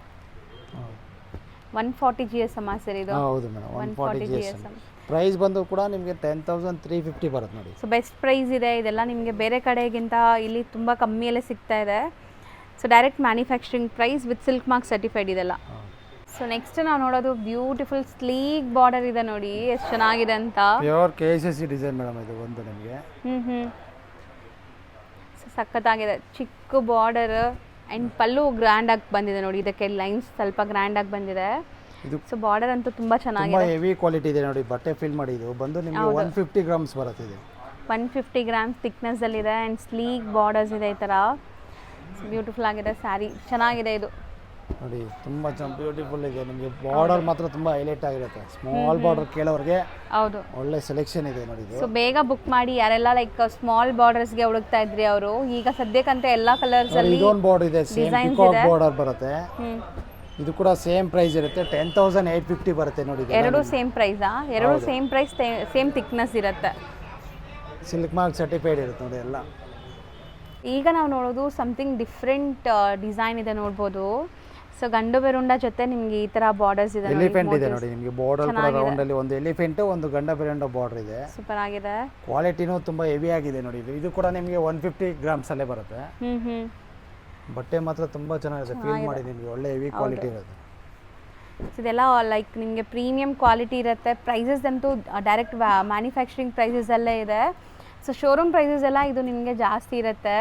140 GSM ಸರ್ ಇದು? ಹೌದು ಮೇಡಮ್, 140 GSM. ಪ್ರೈಸ್ ಬಂದು ಕೂಡ ನಿಮಗೆ 10,350 ಬರುತ್ತೆ ನೋಡಿ. ಸೊ ಬೆಸ್ಟ್ ಪ್ರೈಸ್ ಇದೆ. ಇದೆಲ್ಲ ನಿಮಗೆ ಬೇರೆ ಕಡೆಗಿಂತ ಇಲ್ಲಿ ತುಂಬ ಕಮ್ಮಿಯಲ್ಲೇ ಸಿಗ್ತಾ ಇದೆ. So direct manufacturing price with silk mark certified ಇದೆಲ್ಲ. ಸೊ ನೆಕ್ಸ್ಟ್ ನಾವು ನೋಡೋದು ಬ್ಯೂಟಿಫುಲ್ ಸ್ಲೀಕ್ ಬಾರ್ಡರ್ ಇದೆ ನೋಡಿ, ಎಷ್ಟು ಚೆನ್ನಾಗಿದೆ ಅಂತ. ಪ್ಯೂರ್ KCC ಡಿಸೈನ್ ಮೇಡಮ್ ಇದು ಒಂದು ನಿಮಗೆ. ಸೊ ಸಖತ್ತಾಗಿದೆ. ಚಿಕ್ಕ ಬಾರ್ಡರ್ ಆ್ಯಂಡ್ ಪಲ್ಲು ಗ್ರ್ಯಾಂಡಾಗಿ ಬಂದಿದೆ ನೋಡಿ. ಇದಕ್ಕೆ ಲೈನ್ಸ್ ಸ್ವಲ್ಪ ಗ್ರ್ಯಾಂಡಾಗಿ ಬಂದಿದೆ. ಇದು ಸೊ ಬಾರ್ಡರ್ ಅಂತೂ ತುಂಬ ಚೆನ್ನಾಗಿದೆ. ತುಂಬ ಹೆವಿ ಕ್ವಾಲಿಟಿ ಇದೆ ನೋಡಿ. ಬಟ್ಟೆ ಫಿಲ್ ಮಾಡಿ ಇದು ಬಂದು ನಿಮಗೆ 150 ಗ್ರಾಮ್ಸ್ ಬರುತ್ತೆ. ಇದು 150 ಗ್ರಾಮ್ಸ್ ಥಿಕ್ನೆಸ್ಸಲ್ಲಿದೆ ಆ್ಯಂಡ್ ಸ್ಲೀಕ್ ಬಾರ್ಡರ್ಸ್ ಇದೆ ಈ ಥರ. ಬ್ಯೂಟಿಫುಲ್ ಆಗಿದೆ ಸ್ಯಾರಿ, ಚೆನ್ನಾಗಿದೆ ಇದು ನೋಡಿ. ತುಂಬ ಬ್ಯೂಟಿಫುಲ್ ಇದೆ ನಿಮಗೆ. ಬಾರ್ಡರ್ ಮಾತ್ರ ತುಂಬ ಹೈಲೈಟ್ ಆಗಿರುತ್ತೆ. ಸ್ಮಾಲ್ ಬಾರ್ಡರ್ ಕೇಳೋರಿಗೆ ಹೌದು, ಒಳ್ಳೆ ಸೆಲೆಕ್ಷನ್ ಇದೆ ನೋಡಿ ಇದು. ಸೊ ಬೇಗ ಬುಕ್ ಮಾಡಿ. ಯಾರೆಲ್ಲ ಲೈಕ್ ಸ್ಮಾಲ್ ಬಾರ್ಡರ್ಸ್ಗೆ ಹುಡುಕ್ತಾ ಇದ್ರಿ ಅವರು, ಈಗ ಸದ್ಯಕ್ಕಂತ ಎಲ್ಲ ಕಲರ್ಸ್ ಅಲ್ಲಿ ಇದೊಂದು ಬಾರ್ಡರ್ ಇದೆ, ಸೇಮ್ ಪಿಕಾಕ್ ಬಾರ್ಡರ್ ಬರುತ್ತೆ. ಇದು ಕೂಡ ಸೇಮ್ ಪ್ರೈಸ್ ಇರುತ್ತೆ, 10,850 ಬರುತ್ತೆ ನೋಡಿ. ಎರಡು ಸೇಮ್ ಪ್ರೈಸಾ? ಎರಡು ಸೇಮ್ ಪ್ರೈಸ್, ಸೇಮ್ ಥಿಕ್ನೆಸ್ ಇರುತ್ತೆ. ಸಿಲ್ಕ್ ಮಾರ್ಕ್ ಸರ್ಟಿಫೈಡ್ ಇರುತ್ತೆ ನೋಡಿ ಎಲ್ಲ. ಈಗ ನಾವು ನೋಡೋದು ಸಮಥಿಂಗ್ ಡಿಫ್ರೆಂಟ್ ಡಿಸೈನ್ ಇದೆ ನೋಡ್ಬೋದು. ಸೊ ಗಂಡು ಬೆರುಂಡ ಜೊತೆ ನಿಮಗೆ ಈ ತರ ಬಾರ್ಡರ್ಸ್ ಇದೆ. ಎಲಿಫೆಂಟ್ ಇದೆ ನೋಡಿ ನಿಮಗೆ. ಬಾರ್ಡರ್ ಕೂಡ ರೌಂಡ್ ಅಲ್ಲಿ ಒಂದು ಎಲಿಫೆಂಟ್, ಒಂದು ಗಂಡ ಬೆರುಂಡ ಬಾರ್ಡರ್ ಇದೆ. ಸೂಪರ್ ಆಗಿದೆ. ಕ್ವಾಲಿಟಿನೂ ತುಂಬಾ ಹೆವಿ ಆಗಿದೆ ನೋಡಿ. ಇದು ಕೂಡ ನಿಮಗೆ 150 ಗ್ರಾಮ್ಸ್ ಅಲ್ಲೇ ಬರುತ್ತೆ. ಬಟ್ಟೆ ಮಾತ್ರ ತುಂಬಾ ಚೆನ್ನಾಗಿದೆ. ಫೀಲ್ ಮಾಡಿ ನಿಮಗೆ ಒಳ್ಳೆ ಹೆವಿ ಕ್ವಾಲಿಟಿ ಇರುತ್ತೆ. ಇದೆಲ್ಲ ಲೈಕ್ ನಿಮಗೆ ಪ್ರೀಮಿಯಂ ಕ್ವಾಲಿಟಿ ಇರುತ್ತೆ. ಪ್ರೈಸಸ್ ಅಂತೂ ಡೈರೆಕ್ಟ್ ಮ್ಯಾನುಫ್ಯಾಕ್ಚರಿಂಗ್ ಪ್ರೈಸಸ್ ಅಲ್ಲೇ ಇದೆ. ಸೊ ಶೋರೂಮ್ ಪ್ರೈಸಸ್ ಎಲ್ಲ ಇದು ನಿಮಗೆ ಜಾಸ್ತಿ ಇರುತ್ತೆ.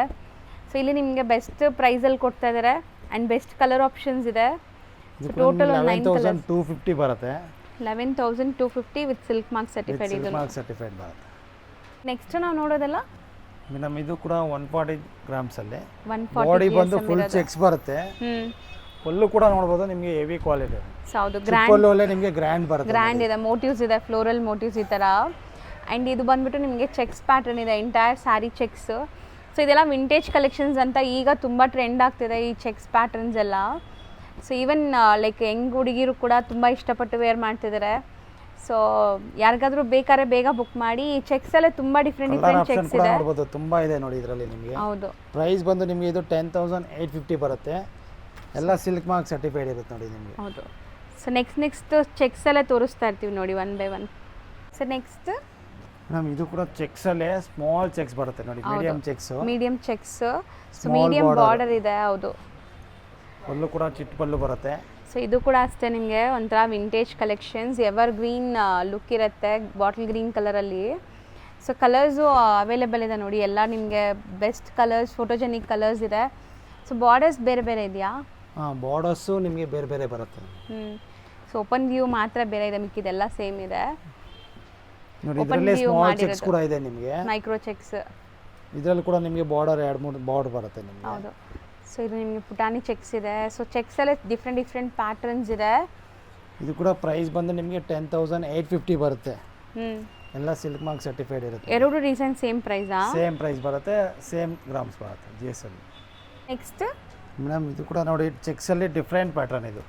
ಸೊ ಇಲ್ಲಿ ನಿಮಗೆ ಬೆಸ್ಟ್ ಪ್ರೈಸಲ್ಲಿ ಕೊಡ್ತಾ ಇದ್ದಾರೆ ಆ್ಯಂಡ್ ಬೆಸ್ಟ್ ಕಲರ್ ಆಪ್ಷನ್ಸ್ ಇದೆ. ಸೊ ಟೋಟಲ್ 11,250 ಬರುತ್ತೆ. 11,250 ವಿತ್ ಸಿಲ್ಕ್ ಮಾರ್ಕ್ ಸರ್ಟಿಫೈಡ್ ಇದು. ಮಾರ್ಕ್ ಸರ್ಟಿಫೈಡ್ ಬರುತ್ತೆ. ನೆಕ್ಸ್ಟ್ ನಾವು ನೋಡೋದಲ್ಲ ಮೇಡಮ್ ಇದು ಕೂಡ 140 ಗ್ರಾಮ್ಸ್ ಅಲ್ಲಿ 140 ಬಾಡಿ ಬಂದು ಫುಲ್ ಚೆಕ್ಸ್ ಬರುತ್ತೆ. ಪಲ್ಲು ಕೂಡ ನೋಡಬಹುದು ನಿಮಗೆ ಹೆವಿ ಕ್ವಾಲಿಟಿ. ಹೌದು, ಪಲ್ಲು ಅಲ್ಲೇ ನಿಮಗೆ ಗ್ರ್ಯಾಂಡ್ ಬರುತ್ತೆ. ಗ್ರ್ಯಾಂಡ್ ಇದೆ, ಮೋಟಿವ್ಸ್ ಇದೆ, ಫ್ಲೋರಲ್ ಮೋಟಿವ್ಸ್ ಈ ಥರ. ಆ್ಯಂಡ್ ಇದು ಬಂದ್ಬಿಟ್ಟು ನಿಮಗೆ ಚೆಕ್ಸ್ ಪ್ಯಾಟರ್ನ್ ಇದೆ, ಎಂಟೈರ್ ಸ್ಯಾರಿ ಚೆಕ್ಸ್. ಸೊ ಇದೆಲ್ಲ ವಿಂಟೇಜ್ ಕಲೆಕ್ಷನ್ಸ್ ಅಂತ ಈಗ ತುಂಬ ಟ್ರೆಂಡ್ ಆಗ್ತಿದೆ ಈ ಚೆಕ್ಸ್ ಪ್ಯಾಟರ್ನ್ಸ್ ಎಲ್ಲ. ಸೊ ಈವನ್ ಲೈಕ್ ಯಂಗ್ ಹುಡುಗಿರು ಕೂಡ ತುಂಬ ಇಷ್ಟಪಟ್ಟು ವೇರ್ ಮಾಡ್ತಿದ್ದಾರೆ. ಸೊ ಯಾರಿಗಾದ್ರೂ ಬೇಕಾದ್ರೆ ಬೇಗ ಬುಕ್ ಮಾಡಿ. ಈ ಚೆಕ್ಸ್ ಅಲ್ಲೇ ತುಂಬ ಡಿಫ್ರೆಂಟ್ ಚೆಕ್ಸ್ ಇದೆ ನೋಡಬಹುದು. ತುಂಬಾ ಇದೆ ನೋಡಿ ಇದರಲ್ಲಿ ನಿಮಗೆ. ಹೌದು, ಪ್ರೈಸ್ ಬಂದು ನಿಮಗೆ ಇದು 10,850 ಬರುತ್ತೆ. ಎಲ್ಲ ಸಿಲ್ಕ್ ಮಾರ್ಕ್ ಸರ್ಟಿಫೈಡ್ ಇರುತ್ತೆ ನೋಡಿ ನಿಮಗೆ. ಹೌದು. ಸೊ ನೆಕ್ಸ್ಟ್ ಚೆಕ್ಸ್ ಅಲ್ಲೇ ತೋರಿಸ್ತಾ ಇರ್ತೀವಿ ನೋಡಿ, 1 by 1. ಸೊ ನೆಕ್ಸ್ಟ್ ಮೇಡಮ್ ಇದು ಕೂಡ ಚೆಕ್ಸ್ ಅಲ್ಲೇ ಸ್ಮಾಲ್ ಚೆಕ್ಸ್ ಬರುತ್ತೆ ನೋಡಿ. Medium cheques. So medium border ಇದೆ. ಹೌದು, ಪಲ್ಲು ಕೂಡ ಚಿಟ್ ಪಲ್ಲು ಬರುತ್ತೆ. ಸೊ ಇದು ಕೂಡ ಅಷ್ಟೇ ನಿಮಗೆ ಒಂಥರ vintage collections, ever green look ಇರುತ್ತೆ, ಬಾಟಲ್ ಗ್ರೀನ್ ಕಲರಲ್ಲಿ. ಸೊ ಕಲರ್ಸು ಅವೈಲೇಬಲ್ ಇದೆ ನೋಡಿ ಎಲ್ಲ ನಿಮಗೆ. ಬೆಸ್ಟ್ ಕಲರ್ಸ್, ಫೋಟೋಜೆನಿಕ್ ಕಲರ್ಸ್ ಇದೆ. ಸೊ ಬಾರ್ಡರ್ಸ್ ಬೇರೆ ಬೇರೆ ಇದೆಯಾ? ಬಾರ್ಡರ್ಸು ನಿಮಗೆ ಬೇರೆ ಬೇರೆ ಬರುತ್ತೆ. ಸೊ ಓಪನ್ ವ್ಯೂ ಮಾತ್ರ ಬೇರೆ ಇದೆ, ಮಿಕ್ಕಿದೆಲ್ಲ ಸೇಮ್ ಇದೆ. ನೋಡಿ ಇದರಲ್ಲಿ ಸ್ಮಾಲ್ ಚೆಕ್ಸ್ ಕೂಡ ಇದೆ ನಿಮಗೆ, ಮೈಕ್ರೋ ಚೆಕ್ಸ್. ಇದರಲ್ಲಿ ಕೂಡ ನಿಮಗೆ ಬಾರ್ಡರ್ 2-3 ಬಾರ್ಡರ್ ಬರುತ್ತೆ ನಿಮಗೆ. ಹೌದು. ಸೊ ಇದು ನಿಮಗೆ ಪುಟಾಣಿ ಚೆಕ್ಸ್ ಇದೆ. ಸೊ ಚೆಕ್ಸಲ್ಲೇ ಡಿಫ್ರೆಂಟ್ ಪ್ಯಾಟರ್ನ್ಸ್ ಇದೆ. ಇದು ಕೂಡ ಪ್ರೈಸ್ ಬಂದು ನಿಮಗೆ 10,850 ಬರುತ್ತೆ. ಎಲ್ಲ ಸಿಲ್ಕ್ ಮಾರ್ಕ್ ಸರ್ಟಿಫೈಡ್ ಇರುತ್ತೆ. ಎರಡು ಡಿಸೈನ್ ಸೇಮ್ ಪ್ರೈಸಾ? ಸೇಮ್ ಪ್ರೈಸ್ ಬರುತ್ತೆ, ಸೇಮ್ ಗ್ರಾಮ್ಸ್ ಬರುತ್ತೆ GSM. ನೆಕ್ಸ್ಟ್ ಮೇಡಮ್ ಇದು ಕೂಡ ನೋಡಿ ಚೆಕ್ಸಲ್ಲಿ ಡಿಫ್ರೆಂಟ್ ಪ್ಯಾಟರ್ನ್ ಇದು.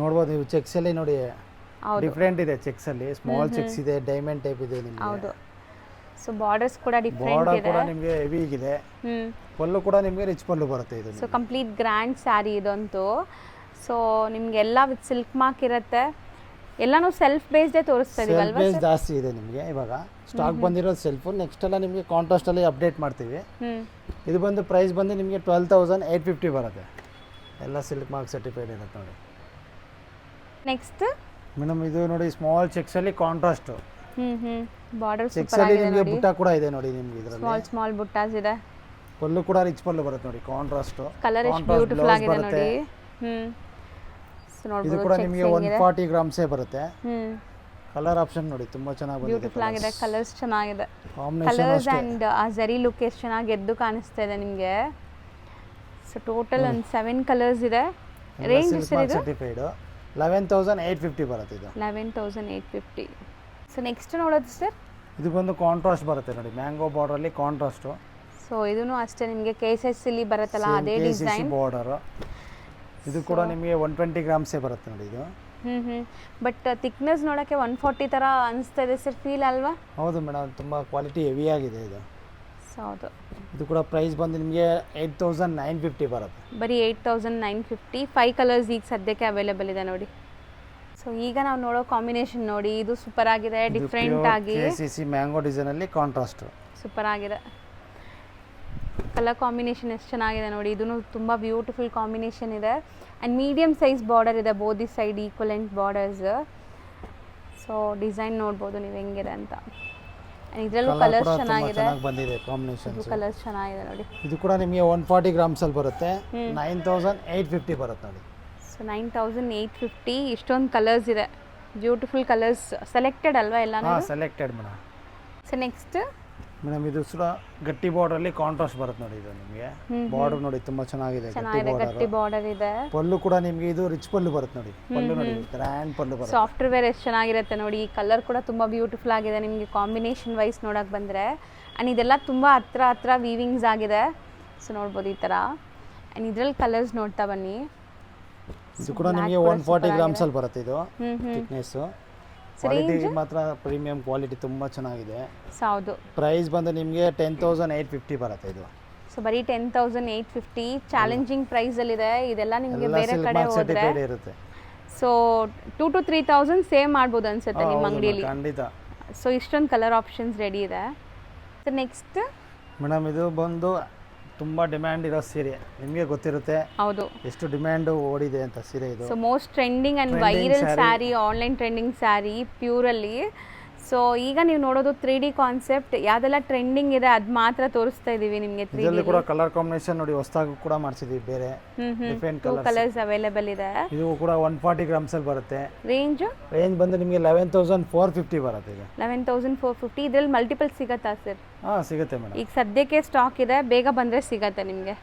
ನೋಡ್ಬೋದು ನೀವು ಚೆಕ್ಸಲ್ಲಿ ನೋಡಿ ಡಿಫ್ರೆಂಟ್ ಇದೆ. ಚೆಕ್ಸಲ್ಲಿ ಸ್ಮಾಲ್ ಚೆಕ್ಸ್ ಇದೆ, ಡೈಮಂಡ್ ಟೈಪ್ ಇದೆ ನಿಮಗೆ. ಹೌದು. ಸೊ ಬಾರ್ಡರ್ಸ್ ಕೂಡ ಡಿಫ್ರೆಂಟ್ ಇದೆ. ಬಾರ್ಡರ್ ಕೂಡ ನಿಮಗೆ ಹೆವಿ ಇದೆ. ಪಲ್ಲು ಕೂಡ ನಿಮಗೆ ರಿಚ್ ಪಲ್ಲು ಬರುತ್ತೆ ಇದು. ಸೊ ಕಂಪ್ಲೀಟ್ ಗ್ರ್ಯಾಂಡ್ ಸ್ಯಾರಿ ಇದಂತೂ. ಸೊ ನಿಮಗೆಲ್ಲ ವಿತ್ ಸಿಲ್ಕ್ ಮಾರ್ಕ್ ಇರುತ್ತೆ. ಎಲ್ಲಾನು ಸೆಲ್ಫ್ ಬೇಸ್ಡೇ ತೋರಿಸ್ತಾ ಇದೀವಿ ಅಲ್ವಾ? ಬೇಸ್ ಜಾಸ್ತಿ ಇದೆ ನಿಮಗೆ. ಇವಾಗ ಸ್ಟಾಕ್ ಬಂದಿರೋದು ಸೆಲ್ಫ್. ನೆಕ್ಸ್ಟ್ ಎಲ್ಲ ನಿಮಗೆ ಕಾಂಟ್ರಾಸ್ಟ್ ಅಲ್ಲಿ ಅಪ್ಡೇಟ್ ಮಾಡ್ತೀವಿ. ಇದು ಬಂದು ಪ್ರೈಸ್ ಬಂದು ನಿಮಗೆ 12,850 ಬರುತ್ತೆ. ಎಲ್ಲ ಸಿಲ್ಕ್ ಮಾರ್ಕ್ ಸರ್ಟಿಫೈಡ್ ಇರುತ್ತೆ ನೋಡಿ. ನೆಕ್ಸ್ಟ್ ಮೇಡಮ್ ಇದು ನೋಡಿ ಸ್ಮಾಲ್ ಚೆಕ್ಸ್ ಅಲ್ಲಿ ಕಾಂಟ್ರಾಸ್ಟ್. ಬಾರ್ಡರ್ ಚೆಕ್ಸ್ ಅಲ್ಲಿ ನಿಮಗೆ ಬುಟ್ಟ ಕೂಡ ಇದೆ ನೋಡಿ ನಿಮಗೆ ಇದರಲ್ಲಿ. ಸ್ಮಾಲ್ ಬುಟ್ಟಾಸ್ ಇದೆ. ಪಲ್ಲು ಕೂಡ ರಿಚ್ ಪಲ್ಲು ಬರುತ್ತೆ ನೋಡಿ, ಕಾಂಟ್ರಾಸ್ಟ್. ಕಲರ್ ಎಷ್ಟು ಬ್ಯೂಟಿಫುಲ್ ಆಗಿದೆ ನೋಡಿ. ಸೊ ಇದು ನೋಡ್ಬೋದು ಕೂಡ ನಿಮಗೆ 140 ಗ್ರಾಮ್ಸೇ ಬರುತ್ತೆ. ಕಲರ್ ಆಪ್ಷನ್ ನೋಡಿ ತುಂಬಾ ಚೆನ್ನಾಗಿ ಬಂದಿದೆ. ಬ್ಯೂಟಿಫುಲ್ ಆಗಿದೆ, ಕಲರ್ಸ್ ಚೆನ್ನಾಗಿದೆ. ಕಾಂಬಿನೇಷನ್ ಕಲರ್ಸ್ ಆ್ಯಂಡ್ ಆ ಝರಿ ಲುಕ್ ಎಷ್ಟು ಚೆನ್ನಾಗಿ ಎದ್ದು ಕಾಣಿಸ್ತಾ ಇದೆ ನಿಮಗೆ. ಸೊ ಟೋಟಲ್ ಒಂದು 7 ಕಲರ್ಸ್ ಇದೆ. ರೇಂಜ್ ಎಷ್ಟಿದೆ? ಸರ್ಟಿಫೈಡ್ 11850 ಬರುತ್ತೆ ಇದು. 11850. ಸೊ ನೆಕ್ಸ್ಟ್ ನೋಡೋದು ಸರ್, ಇದು ಬಂದು ಕಾಂಟ್ರಾಸ್ಟ್ ಬರುತ್ತೆ ನೋಡಿ, ಮ್ಯಾಂಗೋ ಬಾರ್ಡರ್ ಅಲ್ಲಿ ಕಾಂಟ್ರಾಸ್ಟ್. ಸೊ ಇದೂ ಅಷ್ಟೇ ನಿಮಗೆ KSS ಇಲ್ಲಿ ಬರುತ್ತಲ್ಲ ಅದೇ ಡಿಸೈನ್ ಬಾರ್ಡರ್. ಇದು ಕೂಡ ನಿಮಗೆ 120 ಗ್ರಾಮ್ಸೇ ಬರುತ್ತೆ ನೋಡಿ ಇದು. ಬಟ್ ಥಿಕ್ನೆಸ್ ನೋಡೋಕ್ಕೆ 140 ಥರ ಅನಿಸ್ತಾ ಇದೆ ಸರ್, ಫೀಲ್ ಅಲ್ವಾ? ಹೌದು ಮೇಡಮ್, ತುಂಬ ಕ್ವಾಲಿಟಿ ಹೆವಿ ಆಗಿದೆ ಇದು. ಹೌದು. ಇದು ಕೂಡ ಪ್ರೈಸ್ ಬಂದು ನಿಮಗೆ 8950 ಬರುತ್ತೆ. ಬರೀ 8950. 5 ಕಲರ್ಸ್ ಈಗ ಸದ್ಯಕ್ಕೆ ಅವೈಲೇಬಲ್ ಇದೆ ನೋಡಿ. ಸೊ ಈಗ ನಾವು ನೋಡೋ ಕಾಂಬಿನೇಷನ್ ನೋಡಿ, ಇದು ಸೂಪರ್ ಆಗಿದೆ, ಡಿಫ್ರೆಂಟ್ ಆಗಿ KCC ಮ್ಯಾಂಗೋ ಡಿಸೈನ್ ಅಲ್ಲಿ ಕಾಂಟ್ರಾಸ್ಟ್ ಸೂಪರ್ ಆಗಿದೆ. ಕಲರ್ ಕಾಂಬಿನೇಷನ್ ಎಷ್ಟು ಚೆನ್ನಾಗಿದೆ ನೋಡಿ, ಇದೂ ತುಂಬ ಬ್ಯೂಟಿಫುಲ್ ಕಾಂಬಿನೇಷನ್ ಇದೆ. ಆ್ಯಂಡ್ ಮೀಡಿಯಮ್ ಸೈಜ್ ಬಾರ್ಡರ್ ಇದೆ, both side equivalent borders. So design ನೋಡ್ಬೋದು ನೀವು ಹೆಂಗಿದೆ ಅಂತ. ಇದರಲ್ಲೂ ಕಲರ್ಸ್ ಚೆನ್ನಾಗಿದೆ, ಬಂದಿದೆ ಕಾಂಬಿನೇಷನ್. ಕಲರ್ಸ್ ಚೆನ್ನಾಗಿದೆ ನೋಡಿ. ಇದು ಕೂಡ ನಿಮಗೆ 140 ಗ್ರಾಮ್ಸ್ ಅಲ್ಲಿ ಬರುತ್ತೆ, 9850 ಬರುತ್ತೆ ನೋಡಿ. ಸೊ 9850. ಇಷ್ಟೊಂದು ಕಲರ್ಸ್ ಇದೆ, ಬ್ಯೂಟಿಫುಲ್ ಕಲರ್ಸ್. ಸೆಲೆಕ್ಟೆಡ್ ಅಲ್ವಾ ಎಲ್ಲ? Selected madam. So next madam ಇದು ಸುಡ ಗಟ್ಟಿ ಬಾರ್ಡರ್ ಅಲ್ಲಿ ಕಾಂಟ್ರಾಸ್ಟ್ ಬರುತ್ತೆ ನೋಡಿ. ಇದು ನಿಮಗೆ ಬಾರ್ಡರ್ ನೋಡಿ ತುಂಬಾ ಚೆನ್ನಾಗಿದೆ, ಗಟ್ಟಿ ಬಾರ್ಡರ್ ಇದೆ. ಪಲ್ಲು ಕೂಡ ನಿಮಗೆ ಇದು ರಿಚ್ ಪಲ್ಲು ಬರುತ್ತೆ ನೋಡಿ. ಪಲ್ಲು ನೋಡಿ, ಗ್ರ್ಯಾಂಡ್ ಪಲ್ಲು ಬರುತ್ತೆ. ಸಾಫ್ಟ್ವೇರ್ ಎಷ್ಟು ಚೆನ್ನಾಗಿರುತ್ತೆ ನೋಡಿ. ಈ ಕಲರ್ ಕೂಡ ತುಂಬ ಬ್ಯೂಟಿಫುಲ್ ಆಗಿದೆ ನಿಮಗೆ ಕಾಂಬಿನೇಷನ್ ವೈಸ್ ನೋಡೋಕೆ ಬಂದರೆ. ಆ್ಯಂಡ್ ಇದೆಲ್ಲ ತುಂಬ ಹತ್ರ ವೀವಿಂಗ್ಸ್ ಆಗಿದೆ. ಸೊ ನೋಡ್ಬೋದು ಈ ಥರ. ಆ್ಯಂಡ್ ಇದರಲ್ಲಿ ಕಲರ್ಸ್ ನೋಡ್ತಾ ಬನ್ನಿ. ಇದು ಕೂಡ ನಿಮಗೆ 140 ಗ್ರಾಮ್ಸ್ ಅಲ್ಲಿ ಬರುತ್ತೆ ಇದು ಥಿಕ್ನೆಸ್. ಕ್ವಾಲಿಟಿ ಮಾತ್ರ ಪ್ರೀಮಿಯಂ ಕ್ವಾಲಿಟಿ, ತುಂಬ ಚೆನ್ನಾಗಿದೆ. ಹೌದು. ಪ್ರೈಸ್ ಬಂದು ನಿಮಗೆ 10850 ಬರುತ್ತೆ ಇದು. ಸೊ ಬರೀ 10850. ಚಾಲೆಂಜಿಂಗ್ ಪ್ರೈಸಲ್ಲಿದೆ ಇದೆಲ್ಲ. ನಿಮಗೆ ಬೇರೆ ಕಡೆ ಹೋದರೆ ಇರುತ್ತೆ. ಸೊ 2,000 to 3,000 ಸೇವ್ ಮಾಡ್ಬೋದು ಅನ್ಸುತ್ತೆ ನಿಮ್ಮ ಅಂಗಡಿಯಲ್ಲಿ. ಖಂಡಿತ. ಸೊ ಇಷ್ಟೊಂದು ಕಲರ್ ಆಪ್ಷನ್ಸ್ ರೆಡಿ ಇದೆ. ಸೊ ನೆಕ್ಸ್ಟ್ ಮೇಡಮ್ ಇದು ಬಂದು ತುಂಬ ಡಿಮ್ಯಾಂಡ್ ಇರೋ ಸೀರೆ, ನಿಮಗೆ ಗೊತ್ತಿರುತ್ತೆ. ಹೌದು, ಎಷ್ಟು ಡಿಮ್ಯಾಂಡ್ ಓಡಿದೆ ಅಂತ ಸೀರೆ ಇದು. So most trending and viral saree, online trending saree ಪ್ಯೂರಲ್ಲಿ. ಸೊ ಈಗ ನೀವು ನೋಡೋದು 3D ಕಾನ್ಸೆಪ್ಟ್. ಯಾವುದೆಲ್ಲ ಟ್ರೆಂಡಿಂಗ್ ಇದೆ ಅದು ಮಾತ್ರ ತೋರಿಸ್ತಾ ಇದ್ದೀವಿ ನಿಮಗೆ. 3D ಕೂಡ ಕಲರ್ ಕಾಂಬಿನೇಷನ್ ನೋಡಿ, ಹೊಸದಾಗಿ ಕೂಡ ಮಾಡಿಸಿದ್ದೀವಿ, ಬೇರೆ ಡಿಫರೆಂಟ್ ಕಲರ್ಸ್ ಅವೈಲೇಬಲ್ ಇದೆ. ಇದು ಕೂಡ 140 ಗ್ರಾಮ್ಸ್ ಅಲ್ಲಿ ಬರುತ್ತೆ. ರೇಂಜ್ ಬಂದು ನಿಮಗೆ 11450 ಬರುತ್ತೆ ಇದು. 11450. ಇದರಲ್ಲಿ ಮಲ್ಟಿಪಲ್ ಸಿಗತ್ತಾ ಸರ್? ಸಿಗುತ್ತೆ ಮೇಡಮ್. ಈಗ ಸದ್ಯಕ್ಕೆ ಸ್ಟಾಕ್ ಇದೆ, ಬೇಗ ಬಂದರೆ ಸಿಗತ್ತೆ ನಿಮಗೆ.